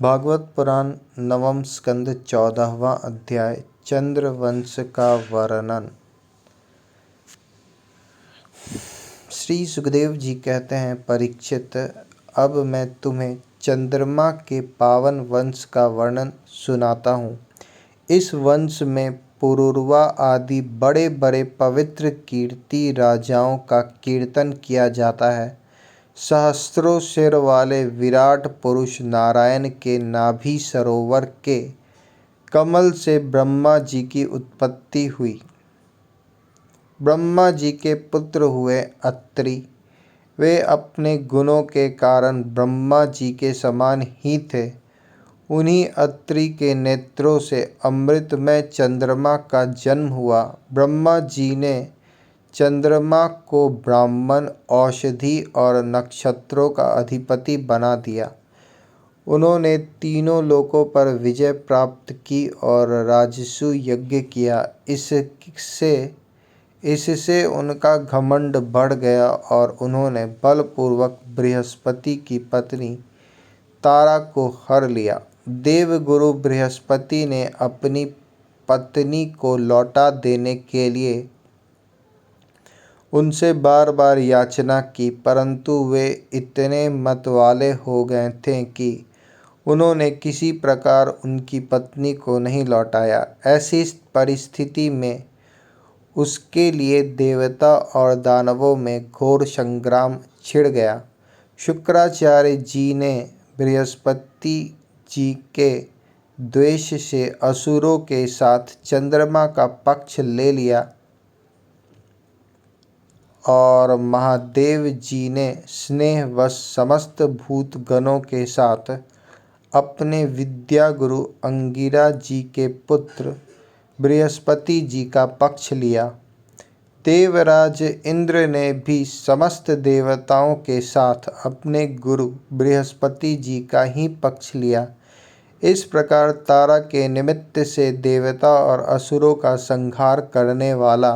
भागवत पुराण नवम स्कंद 14वां अध्याय चंद्रवंश का वर्णन। श्री सुखदेव जी कहते हैं, परीक्षित, अब मैं तुम्हें चंद्रमा के पावन वंश का वर्णन सुनाता हूँ। इस वंश में पुरुरवा आदि बड़े बड़े पवित्र कीर्ति राजाओं का कीर्तन किया जाता है। सहस्त्रों सिर वाले विराट पुरुष नारायण के नाभि सरोवर के कमल से ब्रह्मा जी की उत्पत्ति हुई। ब्रह्मा जी के पुत्र हुए अत्रि। वे अपने गुणों के कारण ब्रह्मा जी के समान ही थे। उन्हीं अत्रि के नेत्रों से अमृतमय चंद्रमा का जन्म हुआ। ब्रह्मा जी ने चंद्रमा को ब्राह्मण, औषधि और नक्षत्रों का अधिपति बना दिया। उन्होंने तीनों लोकों पर विजय प्राप्त की और राजसु यज्ञ किया। इससे उनका घमंड बढ़ गया और उन्होंने बलपूर्वक बृहस्पति की पत्नी तारा को हर लिया। देवगुरु बृहस्पति ने अपनी पत्नी को लौटा देने के लिए उनसे बार बार याचना की, परंतु वे इतने मतवाले हो गए थे कि उन्होंने किसी प्रकार उनकी पत्नी को नहीं लौटाया। ऐसी परिस्थिति में उसके लिए देवता और दानवों में घोर संग्राम छिड़ गया। शुक्राचार्य जी ने बृहस्पति जी के द्वेष से असुरों के साथ चंद्रमा का पक्ष ले लिया और महादेव जी ने स्नेहवश समस्त भूत गणों के साथ अपने विद्या गुरु अंगिरा जी के पुत्र बृहस्पति जी का पक्ष लिया। देवराज इंद्र ने भी समस्त देवताओं के साथ अपने गुरु बृहस्पति जी का ही पक्ष लिया। इस प्रकार तारा के निमित्त से देवता और असुरों का संहार करने वाला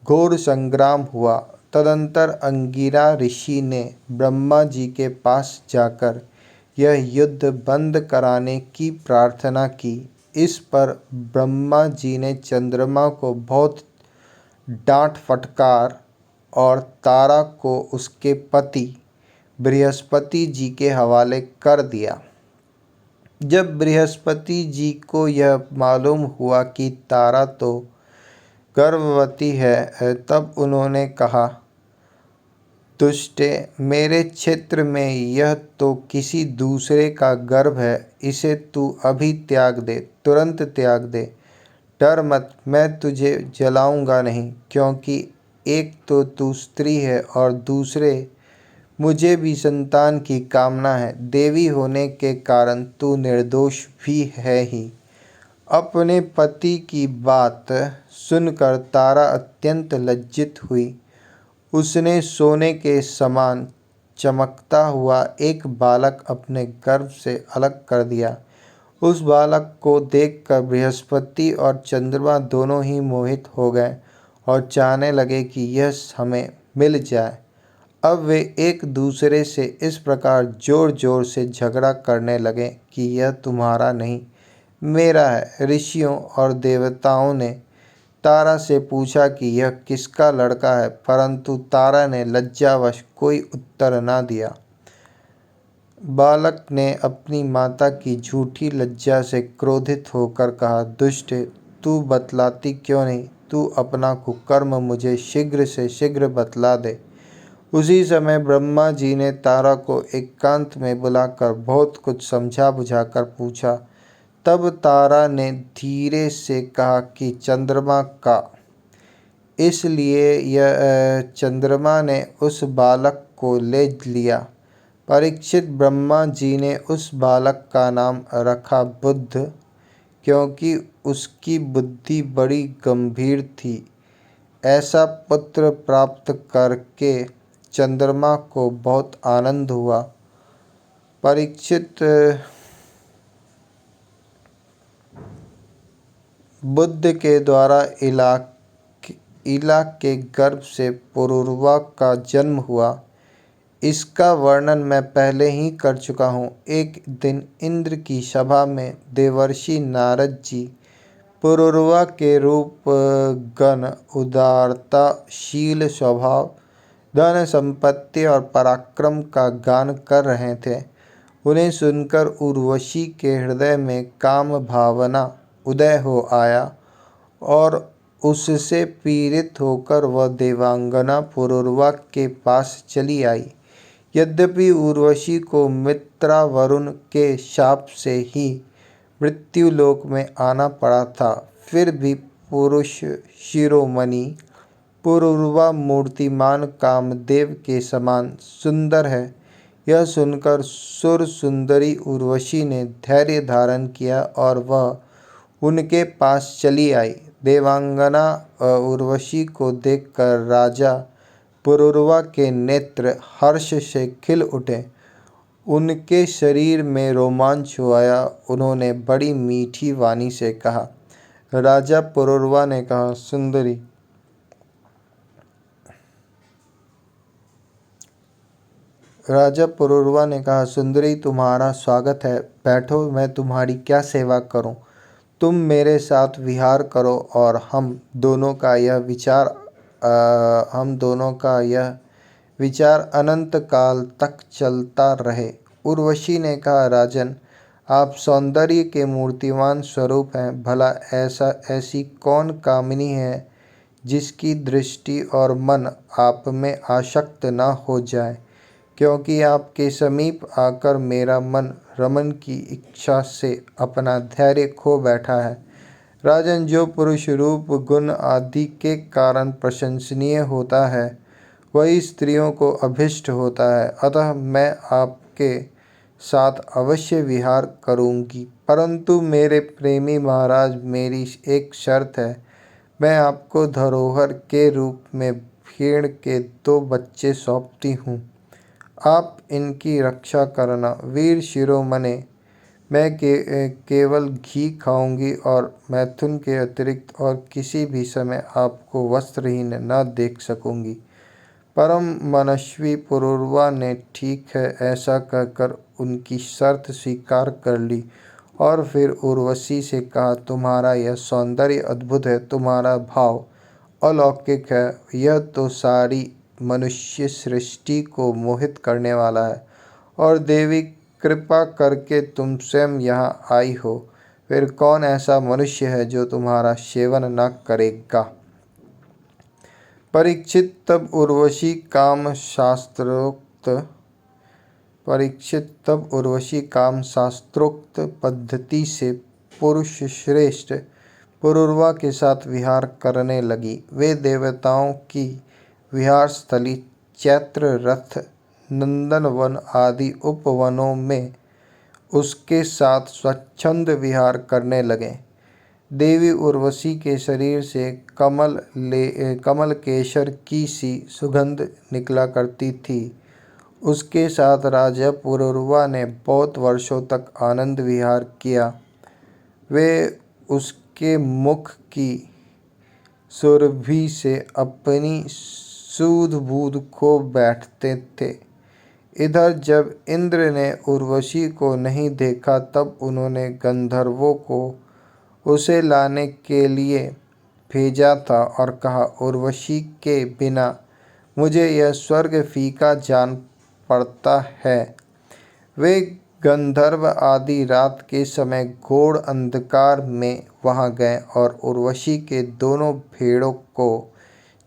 घोर संग्राम हुआ। तदंतर अंगिरा ऋषि ने ब्रह्मा जी के पास जाकर यह युद्ध बंद कराने की प्रार्थना की। इस पर ब्रह्मा जी ने चंद्रमा को बहुत डांट फटकार और तारा को उसके पति बृहस्पति जी के हवाले कर दिया। जब बृहस्पति जी को यह मालूम हुआ कि तारा तो गर्भवती है, तब उन्होंने कहा, दुष्टे, मेरे क्षेत्र में यह तो किसी दूसरे का गर्भ है, इसे तू अभी त्याग दे, तुरंत त्याग दे। डर मत, मैं तुझे जलाऊंगा नहीं, क्योंकि एक तो तू स्त्री है और दूसरे मुझे भी संतान की कामना है। देवी होने के कारण तू निर्दोष भी है ही। अपने पति की बात सुनकर तारा अत्यंत लज्जित हुई। उसने सोने के समान चमकता हुआ एक बालक अपने गर्भ से अलग कर दिया। उस बालक को देखकर बृहस्पति और चंद्रमा दोनों ही मोहित हो गए और चाहने लगे कि यह हमें मिल जाए। अब वे एक दूसरे से इस प्रकार जोर जोर से झगड़ा करने लगे कि यह तुम्हारा नहीं, मेरा है। ऋषियों और देवताओं ने तारा से पूछा कि यह किसका लड़का है, परंतु तारा ने लज्जावश कोई उत्तर न दिया। बालक ने अपनी माता की झूठी लज्जा से क्रोधित होकर कहा, दुष्ट, तू बतलाती क्यों नहीं? तू अपना कुकर्म मुझे शीघ्र से शीघ्र बतला दे। उसी समय ब्रह्मा जी ने तारा को एकांत में बुलाकर बहुत कुछ समझा बुझाकर पूछा। तब तारा ने धीरे से कहा कि चंद्रमा का। इसलिए यह चंद्रमा ने उस बालक को ले लिया। परीक्षित, ब्रह्मा जी ने उस बालक का नाम रखा बुद्ध, क्योंकि उसकी बुद्धि बड़ी गंभीर थी। ऐसा पुत्र प्राप्त करके चंद्रमा को बहुत आनंद हुआ। परीक्षित, बुद्ध के द्वारा इला के गर्भ से पुरुरवा का जन्म हुआ। इसका वर्णन मैं पहले ही कर चुका हूँ। एक दिन इंद्र की सभा में देवर्षि नारद जी पुरूरवा के रूप गण, उदारता, शील, स्वभाव, धन संपत्ति और पराक्रम का गान कर रहे थे। उन्हें सुनकर उर्वशी के हृदय में काम भावना उदय हो आया और उससे पीड़ित होकर वह देवांगना पुरूरवा के पास चली आई। यद्यपि उर्वशी को मित्रा वरुण के शाप से ही मृत्युलोक में आना पड़ा था, फिर भी पुरुष शिरोमणि पुरूरवा मूर्तिमान कामदेव के समान सुंदर है। यह सुनकर सुर सुंदरी उर्वशी ने धैर्य धारण किया और वह उनके पास चली आई। देवांगना उर्वशी को देखकर राजा पुरूरवा के नेत्र हर्ष से खिल उठे। उनके शरीर में रोमांच हो आया। उन्होंने बड़ी मीठी वाणी से कहा। राजा पुरूरवा ने कहा, सुंदरी, सुंदरी, तुम्हारा स्वागत है। बैठो, मैं तुम्हारी क्या सेवा करूं? तुम मेरे साथ विहार करो और हम दोनों का यह विचार अनंत काल तक चलता रहे। उर्वशी ने कहा, राजन, आप सौंदर्य के मूर्तिमान स्वरूप हैं। भला ऐसी कौन कामिनी है जिसकी दृष्टि और मन आप में आसक्त न हो जाए, क्योंकि आपके समीप आकर मेरा मन रमन की इच्छा से अपना धैर्य खो बैठा है। राजन, जो पुरुष रूप गुण आदि के कारण प्रशंसनीय होता है, वही स्त्रियों को अभिष्ट होता है। अतः मैं आपके साथ अवश्य विहार करूंगी, परंतु मेरे प्रेमी महाराज, मेरी एक शर्त है। मैं आपको धरोहर के रूप में भेड़ के 2 बच्चे सौंपती हूँ। आप इनकी रक्षा करना। वीर शिरोमणे, मैं केवल घी खाऊंगी और मैथुन के अतिरिक्त और किसी भी समय आपको वस्त्रहीन न देख सकूंगी। परम मनस्वी पुरूरवा ने ठीक है ऐसा कहकर उनकी शर्त स्वीकार कर ली और फिर उर्वशी से कहा, तुम्हारा यह सौंदर्य अद्भुत है, तुम्हारा भाव अलौकिक है। यह तो सारी मनुष्य सृष्टि को मोहित करने वाला है और देवी कृपा करके तुम स्वयं यहाँ आई हो। फिर कौन ऐसा मनुष्य है जो तुम्हारा सेवन न करेगा? परीक्षित, तब उर्वशी काम शास्त्रोक्त पद्धति से पुरुष श्रेष्ठ पुरूरवा के साथ विहार करने लगी। वे देवताओं की विहार स्थली चैत्र रथ, नंदनवन आदि उपवनों में उसके साथ स्वच्छंद विहार करने लगे। देवी उर्वशी के शरीर से कमल केशर की सी सुगंध निकला करती थी। उसके साथ राजा पुरूरवा ने बहुत वर्षों तक आनंद विहार किया। वे उसके मुख की सुरभि से अपनी सूध बूध खो बैठते थे। इधर जब इंद्र ने उर्वशी को नहीं देखा, तब उन्होंने गंधर्वों को उसे लाने के लिए भेजा था और कहा, उर्वशी के बिना मुझे यह स्वर्ग फीका जान पड़ता है। वे गंधर्व आदि रात के समय घोर अंधकार में वहां गए और उर्वशी के दोनों भेड़ों को,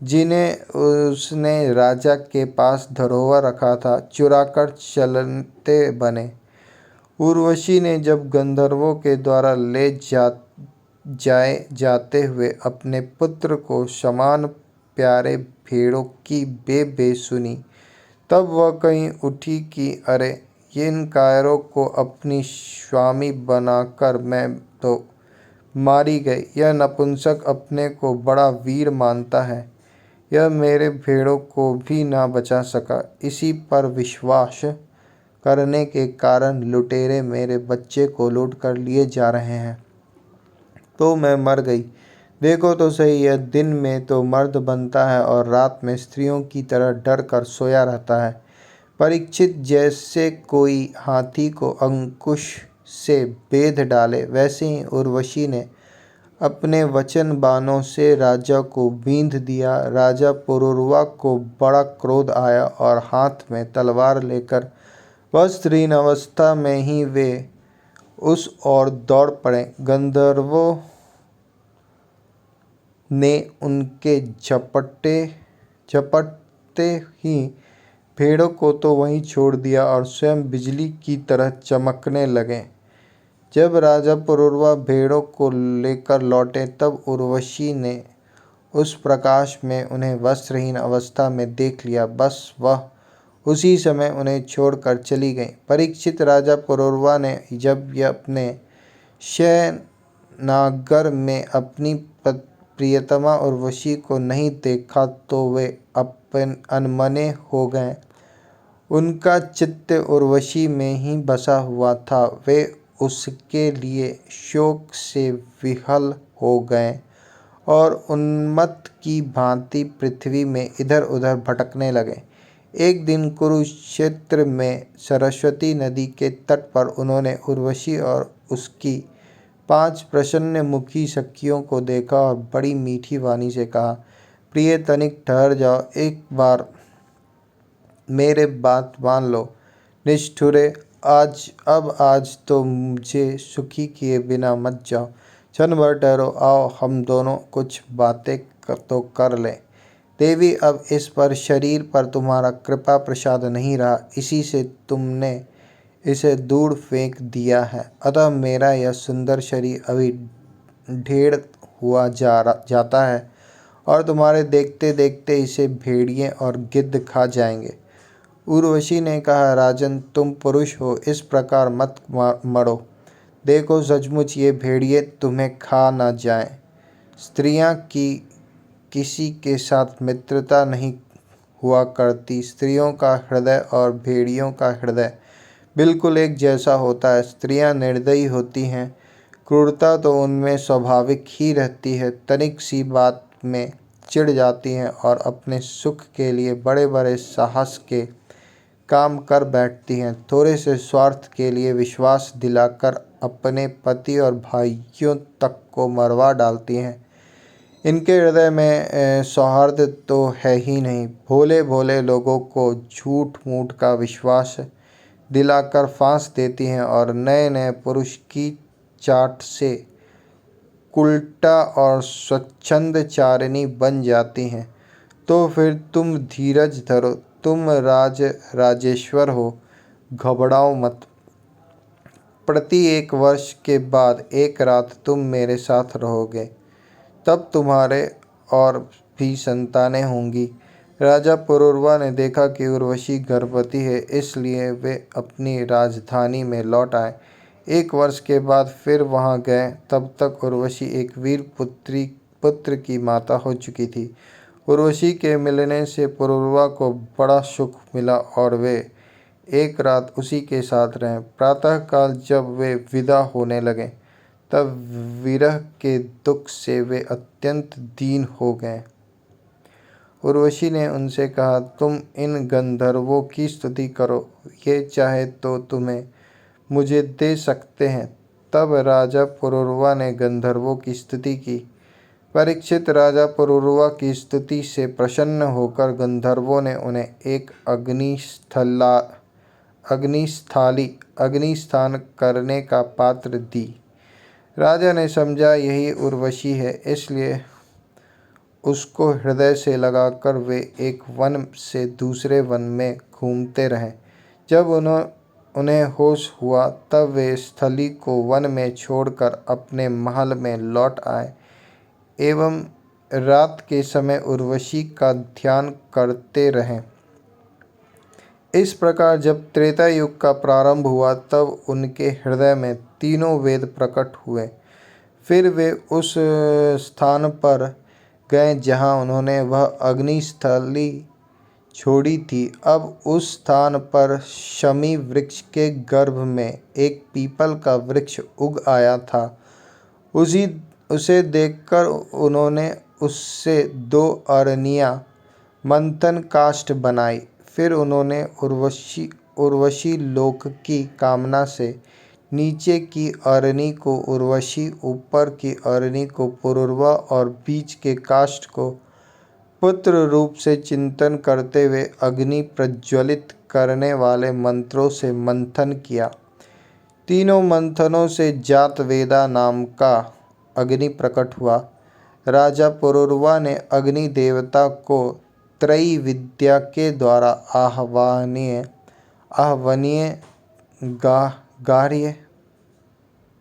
जिन्हें उसने राजा के पास धरोहर रखा था, चुराकर चलते बने। उर्वशी ने जब गंधर्वों के द्वारा ले जाते हुए अपने पुत्र को समान प्यारे भेड़ों की बे सुनी, तब वह कहीं उठी कि अरे, इन कायरों को अपनी स्वामी बनाकर मैं तो मारी गई। यह नपुंसक अपने को बड़ा वीर मानता है। यह मेरे भेड़ों को भी ना बचा सका। इसी पर विश्वास करने के कारण लुटेरे मेरे बच्चे को लूट कर लिए जा रहे हैं, तो मैं मर गई। देखो तो सही, यह दिन में तो मर्द बनता है और रात में स्त्रियों की तरह डर कर सोया रहता है। परीक्षित, जैसे कोई हाथी को अंकुश से बेध डाले, वैसे ही उर्वशी ने अपने वचन बाणों से राजा को बींध दिया। राजा पुरूरवा को बड़ा क्रोध आया और हाथ में तलवार लेकर वस्त्रहीन अवस्था में ही वे उस ओर दौड़ पड़े। गंधर्वों ने उनके झपटते ही भेड़ों को तो वहीं छोड़ दिया और स्वयं बिजली की तरह चमकने लगे। जब राजा पुरूरवा भेड़ों को लेकर लौटे, तब उर्वशी ने उस प्रकाश में उन्हें वस्त्रहीन अवस्था में देख लिया। बस वह उसी समय उन्हें छोड़कर चली गई। परीक्षित, राजा पुरूरवा ने जब यह अपने शयनागार में अपनी प्रियतमा उर्वशी को नहीं देखा तो वे अनमने हो गए। उनका चित्त उर्वशी में ही बसा हुआ था। वे उसके लिए शोक से विह्वल हो गए और उन्मत्त की भांति पृथ्वी में इधर उधर भटकने लगे। एक दिन कुरुक्षेत्र में सरस्वती नदी के तट पर उन्होंने उर्वशी और उसकी 5 प्रसन्न मुखी सखियों को देखा और बड़ी मीठी वाणी से कहा, प्रिय, तनिक ठहर जाओ, एक बार मेरे बात मान लो। निष्ठुरे, आज तो मुझे सुखी किए बिना मत जाओ। क्षण भर ठहरो, आओ हम दोनों कुछ बातें तो कर लें। देवी, अब इस पर शरीर पर तुम्हारा कृपा प्रसाद नहीं रहा, इसी से तुमने इसे दूर फेंक दिया है। अतः मेरा यह सुंदर शरीर अभी ढेर हुआ जाता है और तुम्हारे देखते देखते इसे भेड़िए और गिद्ध खा जाएंगे। उर्वशी ने कहा, राजन, तुम पुरुष हो, इस प्रकार मत मरो। देखो, सचमुच ये भेड़िए तुम्हें खा न जाएं। स्त्रियां की किसी के साथ मित्रता नहीं हुआ करती। स्त्रियों का हृदय और भेड़ियों का हृदय बिल्कुल एक जैसा होता है। स्त्रियां निर्दयी होती हैं, क्रूरता तो उनमें स्वाभाविक ही रहती है। तनिक सी बात में चिढ़ जाती हैं और अपने सुख के लिए बड़े बड़े साहस के काम कर बैठती हैं। थोड़े से स्वार्थ के लिए विश्वास दिलाकर अपने पति और भाइयों तक को मरवा डालती हैं। इनके हृदय में सौहार्द तो है ही नहीं। भोले भोले लोगों को झूठ मूठ का विश्वास दिलाकर फांस देती हैं और नए नए पुरुष की चाट से कुलटा और स्वच्छंदचारिणी बन जाती हैं। तो फिर तुम धीरज धरो, तुम राजेश्वर हो, घबराओ मत। प्रति 1 वर्ष के बाद एक रात तुम मेरे साथ रहोगे, तब तुम्हारे और भी संतानें होंगी। राजा पुरूरवा ने देखा कि उर्वशी गर्भवती है, इसलिए वे अपनी राजधानी में लौट आए। 1 वर्ष के बाद फिर वहां गए, तब तक उर्वशी एक वीर पुत्र की माता हो चुकी थी। उर्वशी के मिलने से पुरूरवा को बड़ा सुख मिला और वे एक रात उसी के साथ रहे। प्रातःकाल जब वे विदा होने लगे, तब विरह के दुख से वे अत्यंत दीन हो गए। उर्वशी ने उनसे कहा, तुम इन गंधर्वों की स्तुति करो, ये चाहे तो तुम्हें मुझे दे सकते हैं। तब राजा पुरूरवा ने गंधर्वों की स्तुति की। परीक्षित, राजा पुरूरवा की स्तुति से प्रसन्न होकर गंधर्वों ने उन्हें एक अग्निस्थान करने का पात्र दी। राजा ने समझा यही उर्वशी है, इसलिए उसको हृदय से लगाकर वे एक वन से दूसरे वन में घूमते रहे। जब उन्हें होश हुआ, तब वे स्थली को वन में छोड़कर अपने महल में लौट आए एवं रात के समय उर्वशी का ध्यान करते रहे। इस प्रकार जब त्रेता युग का प्रारंभ हुआ, तब उनके हृदय में तीनों वेद प्रकट हुए। फिर वे उस स्थान पर गए जहाँ उन्होंने वह अग्निस्थली छोड़ी थी। अब उस स्थान पर शमी वृक्ष के गर्भ में एक पीपल का वृक्ष उग आया था। उसे देखकर उन्होंने उससे 2 अरनियाँ मंथन काष्ठ बनाई। फिर उन्होंने उर्वशी लोक की कामना से नीचे की अरणी को उर्वशी, ऊपर की अरणी को पुरूरवा और बीच के काष्ठ को पुत्र रूप से चिंतन करते हुए अग्नि प्रज्वलित करने वाले मंत्रों से मंथन किया। तीनों मंथनों से जात वेदा नाम का अग्नि प्रकट हुआ। राजा पुरूरवा ने अग्नि देवता को त्रयी विद्या के द्वारा आह्वनीय गार्ह्य,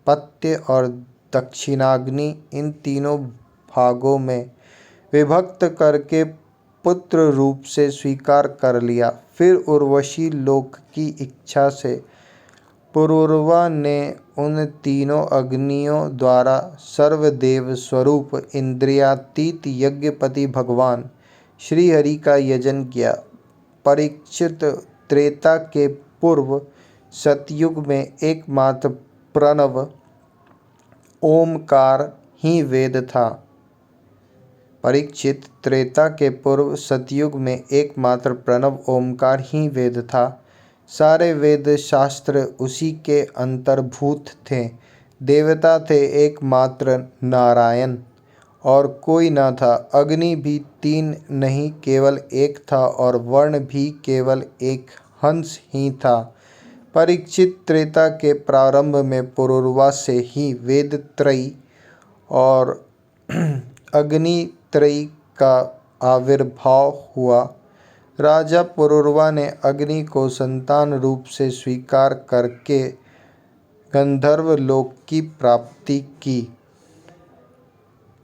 पत्य और दक्षिणाग्नि इन तीनों भागों में विभक्त करके पुत्र रूप से स्वीकार कर लिया। फिर उर्वशी लोक की इच्छा से पुरूरवा ने उन तीनों अग्नियों द्वारा सर्वदेव स्वरूप इंद्रियातीत यज्ञपति भगवान श्रीहरि का यजन किया। परीक्षित, त्रेता के पूर्व सतयुग में एकमात्र प्रणव ओमकार ही वेद था। परीक्षित, त्रेता के पूर्व सतयुग में एकमात्र प्रणव ओमकार ही वेद था। सारे वेद शास्त्र उसी के अंतर्भूत थे। देवता थे एकमात्र नारायण, और कोई न था। अग्नि भी तीन नहीं केवल एक था, और वर्ण भी केवल एक हंस ही था। परीक्षित, त्रेता के प्रारंभ में पुरूरवा से ही वेद त्रयी और अग्नि त्रयी का आविर्भाव हुआ। राजा पुरूरवा ने अग्नि को संतान रूप से स्वीकार करके गंधर्व लोक की प्राप्ति की।